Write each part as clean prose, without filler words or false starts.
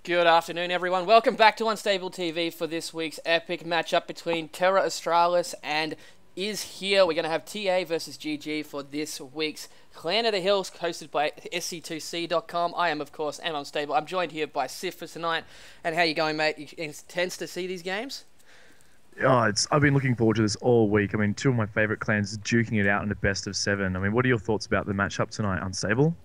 Good afternoon, everyone. Welcome back to Unstable TV for this week's epic matchup between Terra Australis and Is Here. We're going to have TA versus GG for this week's Clan of the Hills, hosted by SC2C.com. I am, of course, Unstable. I'm joined here by Sif for tonight. And how you going, mate? You intense to see these games? I've been looking forward to this all week. I mean, two of my favourite clans duking it out in the best of 7. I mean, what are your thoughts about the matchup tonight, Unstable?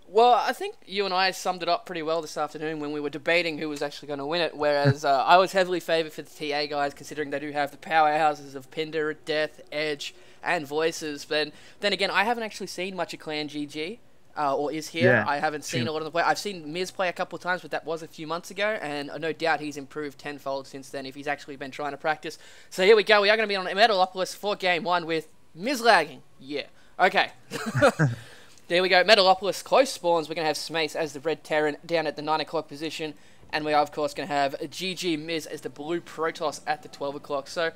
Well, I think you and I summed it up pretty well this afternoon when we were debating who was actually going to win it, whereas I was heavily favoured for the TA guys, considering they do have the powerhouses of Pinder, Death, Edge, and Voices. But then again, I haven't actually seen much of Clan GG, or Is Here. Yeah. I haven't seen a lot of them play. I've seen Miz play a couple of times, but that was a few months ago, and no doubt he's improved tenfold since then if he's actually been trying to practice. So here we go. We are going to be on Metalopolis for Game 1 with Miz lagging. Yeah. Okay. There we go, Metalopolis close spawns. We're going to have TAsmace as the red Terran down at the 9 o'clock position. And we are, of course, going to have GGmiz as the blue Protoss at the 12 o'clock. So,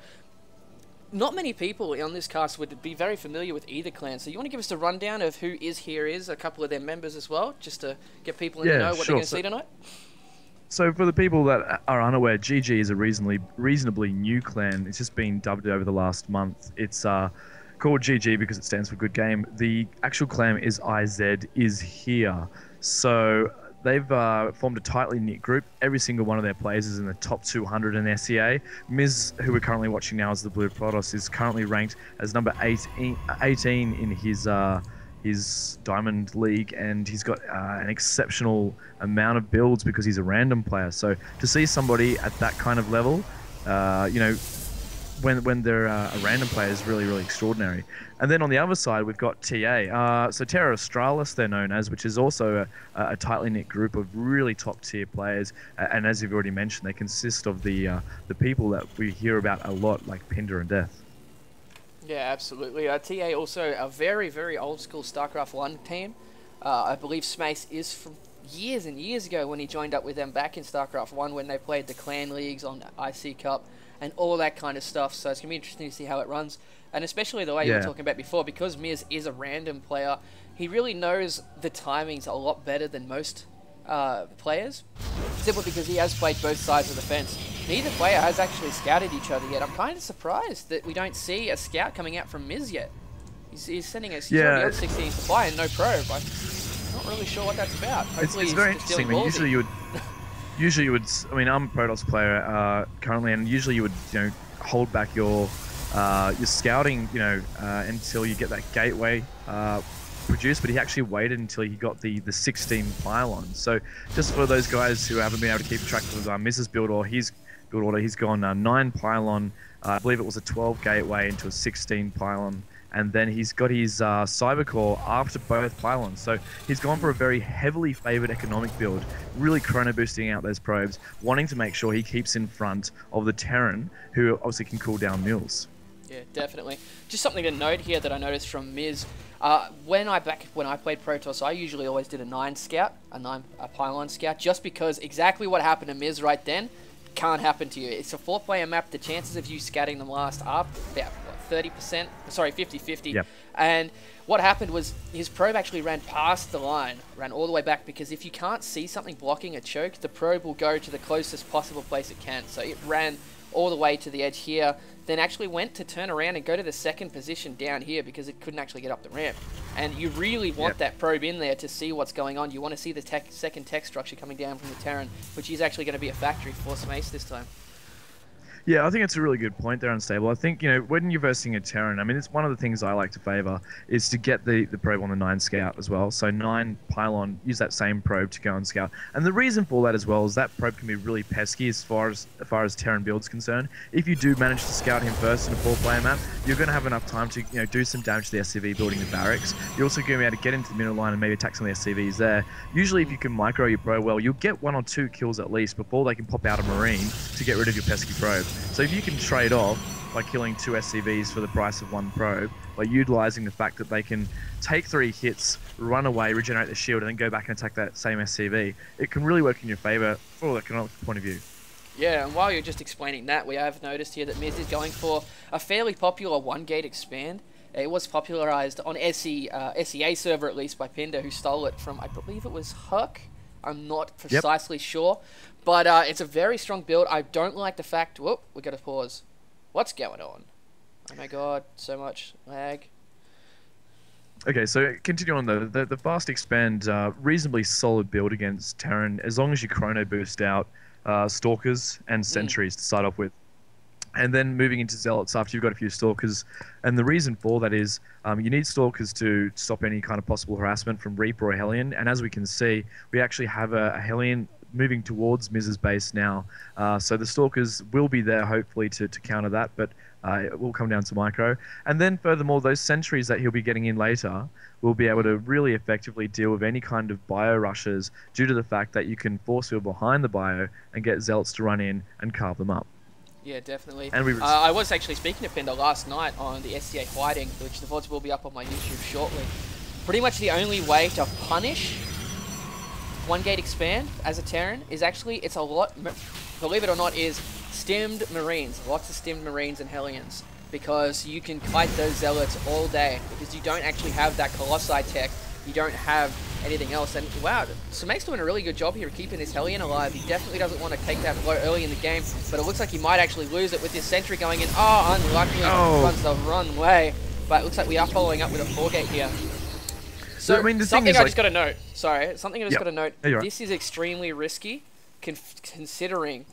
not many people on this cast would be very familiar with either clan. So you want to give us a rundown of who Is Here is, a couple of their members as well, just to get people to know what they're going to see tonight? So for the people that are unaware, GG is a reasonably new clan. It's just been dubbed over the last month. It's called GG because it stands for Good Game. The actual clan is Is Here. So they've formed a tightly knit group. Every single one of their players is in the top 200 in SEA. Miz, who we're currently watching now as the Blue Protoss, is currently ranked as number 18 in his Diamond League, and he's got an exceptional amount of builds because he's a random player. So to see somebody at that kind of level, when they're a random player is really, really extraordinary. And then on the other side, we've got TA. So Terra Australis, they're known as, which is also a tightly knit group of really top tier players. And as you've already mentioned, they consist of the people that we hear about a lot, like Pinder and Death. Yeah, absolutely. TA also a very, very old school StarCraft 1 team. I believe TAsmace is from years and years ago when he joined up with them back in StarCraft 1 when they played the clan leagues on IC Cup and all that kind of stuff. So it's going to be interesting to see how it runs. And especially the way you were talking about before, because Miz is a random player, he really knows the timings a lot better than most players, simply because he has played both sides of the fence. Neither player has actually scouted each other yet. I'm kind of surprised that we don't see a scout coming out from Miz yet. He's sending us already on 16 supply and no probe. I'm not really sure what that's about. Hopefully it's very interesting. I mean, usually you would. I mean, I'm a Protoss player currently, and usually you would, hold back your scouting, until you get that gateway produced. But he actually waited until he got the 16 pylon. So just for those guys who haven't been able to keep track of Mrs. build or his build order, he's gone 9 pylon. I believe it was a 12 gateway into a 16 pylon. And then he's got his Cyber Core after both pylons. So he's gone for a very heavily favoured economic build, really chrono boosting out those probes, wanting to make sure he keeps in front of the Terran, who obviously can cool down mills. Yeah, definitely. Just something to note here that I noticed from Miz. When I played Protoss, I usually always did a 9 scout, a pylon scout, just because exactly what happened to Miz right then can't happen to you. It's a 4-player map. The chances of you scouting them last are about 30%, sorry, 50-50. Yep. And what happened was his probe actually ran past the line, ran all the way back, because if you can't see something blocking a choke, the probe will go to the closest possible place it can. So it ran all the way to the edge here, then actually went to turn around and go to the second position down here because it couldn't actually get up the ramp. And you really want that probe in there to see what's going on. You want to see the second tech structure coming down from the Terran, which is actually going to be a factory for TAsmace this time. Yeah, I think it's a really good point there, Unstable. I think, when you're versing a Terran, I mean, it's one of the things I like to favour is to get the probe on the 9 scout as well. So 9 pylon, use that same probe to go and scout. And the reason for that as well is that probe can be really pesky as far as Terran build's concerned. If you do manage to scout him first in a 4-player map, you're going to have enough time to do some damage to the SCV building the barracks. You're also going to be able to get into the middle line and maybe attack some of the SCVs there. Usually if you can micro your probe well, you'll get 1 or 2 kills at least before they can pop out a Marine to get rid of your pesky probe. So if you can trade off by killing 2 SCVs for the price of 1 probe, by utilising the fact that they can take 3 hits, run away, regenerate the shield, and then go back and attack that same SCV, it can really work in your favour from an economic point of view. Yeah, and while you're just explaining that, we have noticed here that Miz is going for a fairly popular 1-gate expand. It was popularised on SEA server, at least, by Pinder, who stole it from, I believe it was Huck, I'm not precisely sure. But it's a very strong build. I don't like the fact... Whoop, we got to pause. What's going on? Oh my god, so much lag. Okay, so continue on though. The fast expand, reasonably solid build against Terran, as long as you chrono boost out Stalkers and Sentries to start off with. And then moving into Zealots after you've got a few Stalkers. And the reason for that is you need Stalkers to stop any kind of possible harassment from Reaper or Hellion. And as we can see, we actually have a Hellion moving towards Miz's base now. So the Stalkers will be there, hopefully, to counter that. But it will come down to micro. And then furthermore, those sentries that he'll be getting in later will be able to really effectively deal with any kind of bio rushes due to the fact that you can force field behind the bio and get Zealots to run in and carve them up. Yeah, definitely. And I was actually speaking to Pender last night on the SCA Fighting, which the VODs will be up on my YouTube shortly. Pretty much the only way to punish one gate expand as a Terran is actually, it's a lot, believe it or not, is stimmed Marines. Lots of stimmed Marines and Hellions. Because you can fight those Zealots all day. Because you don't actually have that Colossi tech. You don't have anything else. And wow, TAsmace's doing a really good job here of keeping this Hellion alive. He definitely doesn't want to take that blow early in the game. But it looks like he might actually lose it with this sentry going in. Oh, unluckily, runs the wrong way. But it looks like we are following up with a 4-gate here. So, I mean, the something thing is, I just got to note. Sorry, something I just got to note. Yeah, this is extremely risky, considering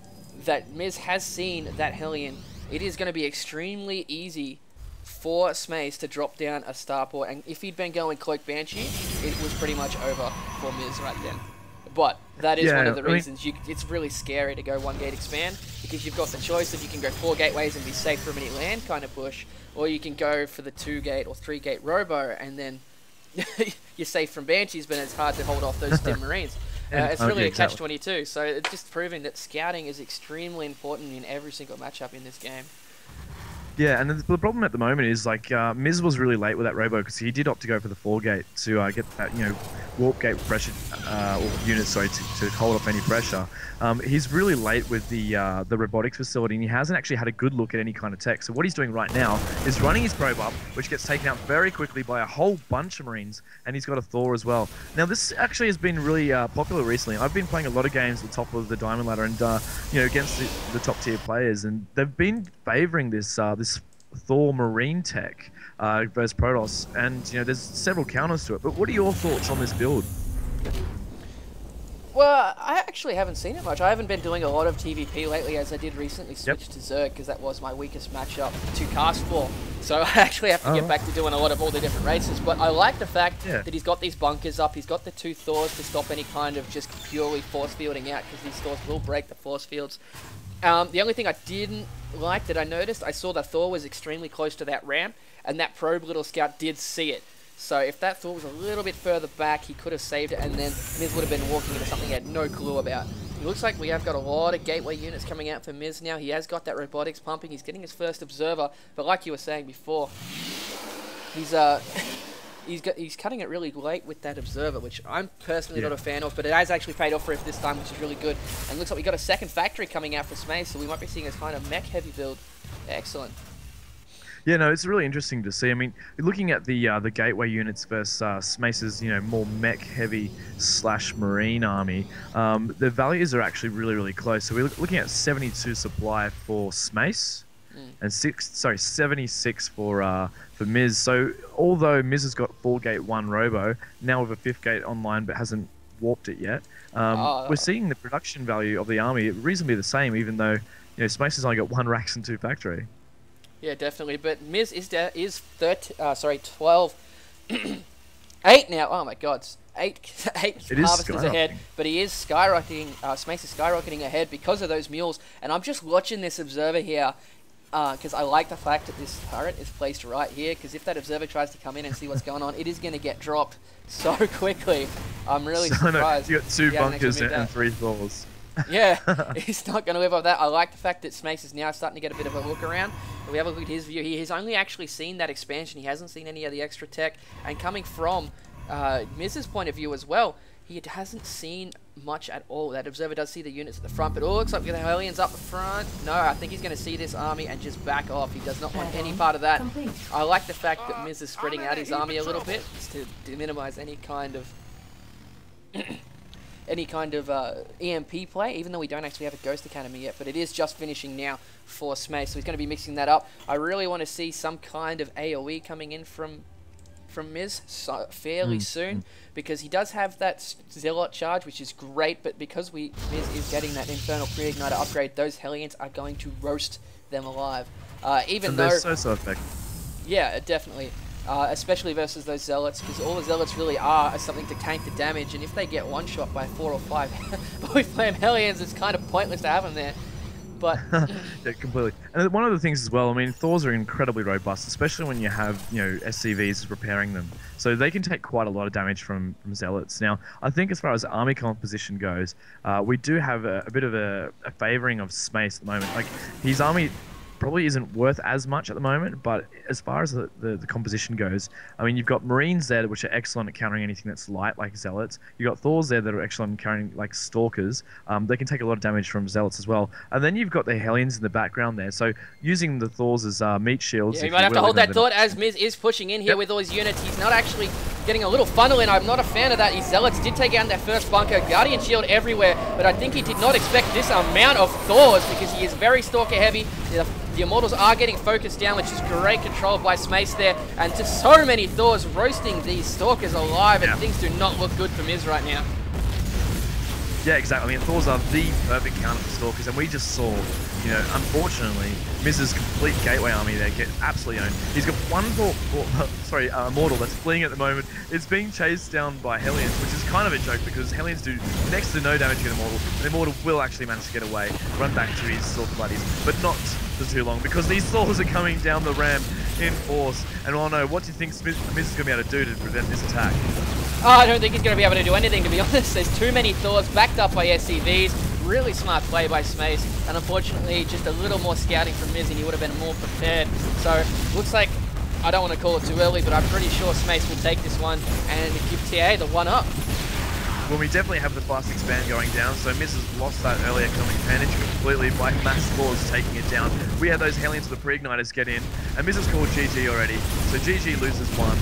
that Miz has seen that Hellion. It is going to be extremely easy for TAsmace to drop down a starport, and if he'd been going Cloak Banshee, it was pretty much over for Miz right then. But that is one of the reasons it's really scary to go 1-gate expand, because you've got the choice of you can go 4 gateways and be safe from any land kind of push, or you can go for the 2-gate or 3-gate robo, and then you're safe from Banshees, but it's hard to hold off those stim Marines. It's really a catch-22, so it's just proving that scouting is extremely important in every single matchup in this game. Yeah, and the problem at the moment is, like, Miz was really late with that robo because he did opt to go for the 4-gate to get that, warp gate pressure, or unit, sorry, to hold off any pressure. He's really late with the robotics facility, and he hasn't actually had a good look at any kind of tech. So what he's doing right now is running his probe up, which gets taken out very quickly by a whole bunch of Marines, and he's got a Thor as well. Now, this actually has been really popular recently. I've been playing a lot of games at the top of the Diamond Ladder, and against the top tier players, and they've been favouring this Thor Marine tech versus Protoss, and there's several counters to it. But what are your thoughts on this build? Well, I actually haven't seen it much. I haven't been doing a lot of TVP lately, as I did recently switch to Zerg, because that was my weakest matchup to cast for. So I actually have to get back to doing a lot of all the different races. But I like the fact that he's got these bunkers up. He's got the 2 Thors to stop any kind of just purely force fielding out, because these Thors will break the force fields. The only thing I didn't like that I noticed, I saw that Thor was extremely close to that ramp, and that probe little scout did see it. So if that Thor was a little bit further back, he could have saved it, and then Miz would have been walking into something he had no clue about. It looks like we have got a lot of gateway units coming out for Miz now. He has got that robotics pumping. He's getting his first observer, but like you were saying before, he's cutting it really late with that observer, which I'm personally not a fan of, but it has actually paid off for him this time, which is really good. And it looks like we got a second factory coming out for TAsmace, so we might be seeing a kind of mech heavy build. Excellent. Yeah, no, it's really interesting to see. I mean, looking at the gateway units versus TAsmace's, more mech-heavy / marine army, the values are actually really, really close. So we're looking at 72 supply for TAsmace, and 76 for Miz. So although Miz has got 4-gate 1 robo, now with a 5th gate online but hasn't warped it yet, we're seeing the production value of the army reasonably the same, even though TAsmace has only got 1 Rax and 2 factory. Yeah, definitely. But Miz is 12, 8 now. Oh my God, 8 harvesters ahead. But he is skyrocketing. TAsmace is skyrocketing ahead because of those mules. And I'm just watching this observer here, because I like the fact that this turret is placed right here. Because if that observer tries to come in and see what's going on, it is going to get dropped so quickly. I'm really surprised. You got 2 bunkers and 3 Thors. Yeah, he's not going to live off that. I like the fact that TAsmace is now starting to get a bit of a look around. If we have a look at his view, he has only actually seen that expansion. He hasn't seen any of the extra tech. And coming from Miz's point of view as well, he hasn't seen much at all. That observer does see the units at the front, but it looks like we got the Hellions up the front. No, I think he's going to see this army and just back off. He does not want any part of that. I like the fact that Miz is spreading out his army a little bit to minimize any kind of any kind of EMP play, even though we don't actually have a Ghost Academy yet, but it is just finishing now for Smace, so he's going to be mixing that up. I really want to see some kind of AoE coming in from Miz fairly soon, because he does have that Zealot charge, which is great, but because Miz is getting that Infernal Pre-Igniter upgrade, those Hellions are going to roast them alive. Even though they're so effective. Yeah, definitely. Especially versus those Zealots, because all the Zealots really are something to tank the damage, and if they get one-shot by 4 or 5 Void Flame Hellions, it's kind of pointless to have them there. But yeah, completely. And one of the things as well, I mean, Thors are incredibly robust, especially when you have, you know, SCVs repairing them. So they can take quite a lot of damage from Zealots. Now, I think as far as army composition goes, we do have a bit of a favouring of Smace at the moment. Like, his army probably isn't worth as much at the moment, but as far as the composition goes, I mean, you've got Marines there, which are excellent at countering anything that's light, like Zealots. You've got Thors there that are excellent at countering, like, Stalkers. They can take a lot of damage from Zealots as well. And then you've got the Hellions in the background there, so using the Thors as meat shields... Yeah, you might have to hold that thought as Miz is pushing in here with all his units. He's not actually getting a little funnel in. I'm not a fan of that. His Zealots did take out their first bunker. Guardian Shield everywhere, but I think he did not expect this amount of Thors, because he is very Stalker heavy. The Immortals are getting focused down, which is great control by Smace there, and just so many Thors roasting these Stalkers alive, and things do not look good for Miz right now. Yeah, exactly. I mean, Thors are the perfect counter for Stalkers, and we just saw, you know, unfortunately, Miz's complete Gateway army there get absolutely owned. He's got one Immortal that's fleeing at the moment. It's being chased down by Hellions, which is kind of a joke, because Hellions do next to no damage to an Immortal. The Immortal will actually manage to get away, run back to his Stalker buddies, but not for too long, because these Thors are coming down the ramp in force. And oh no, what do you think Miz is going to be able to do to prevent this attack? Oh, I don't think he's going to be able to do anything, to be honest. There's too many Thors backed up by SCVs. Really smart play by Smace, and unfortunately just a little more scouting from Miz and he would have been more prepared. So looks like, I don't want to call it too early, but I'm pretty sure Smace will take this one and give TA the 1-up. Well, we definitely have the fast expand going down, so Miz has lost that early economic advantage completely by mass Thors taking it down. We had those Hellions with the pre-igniters get in, and Miz has called GG already, so GG loses one,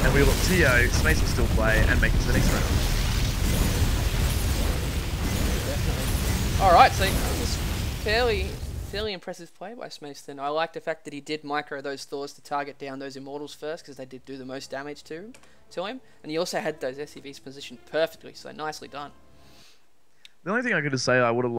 and we look TO, Smace will still play and make it to the next round. Alright, so it was fairly impressive play by Smace then. I like the fact that he did micro those Thors to target down those Immortals first, because they did do the most damage to him. And he also had those SCVs positioned perfectly, so nicely done. The only thing I could say I would have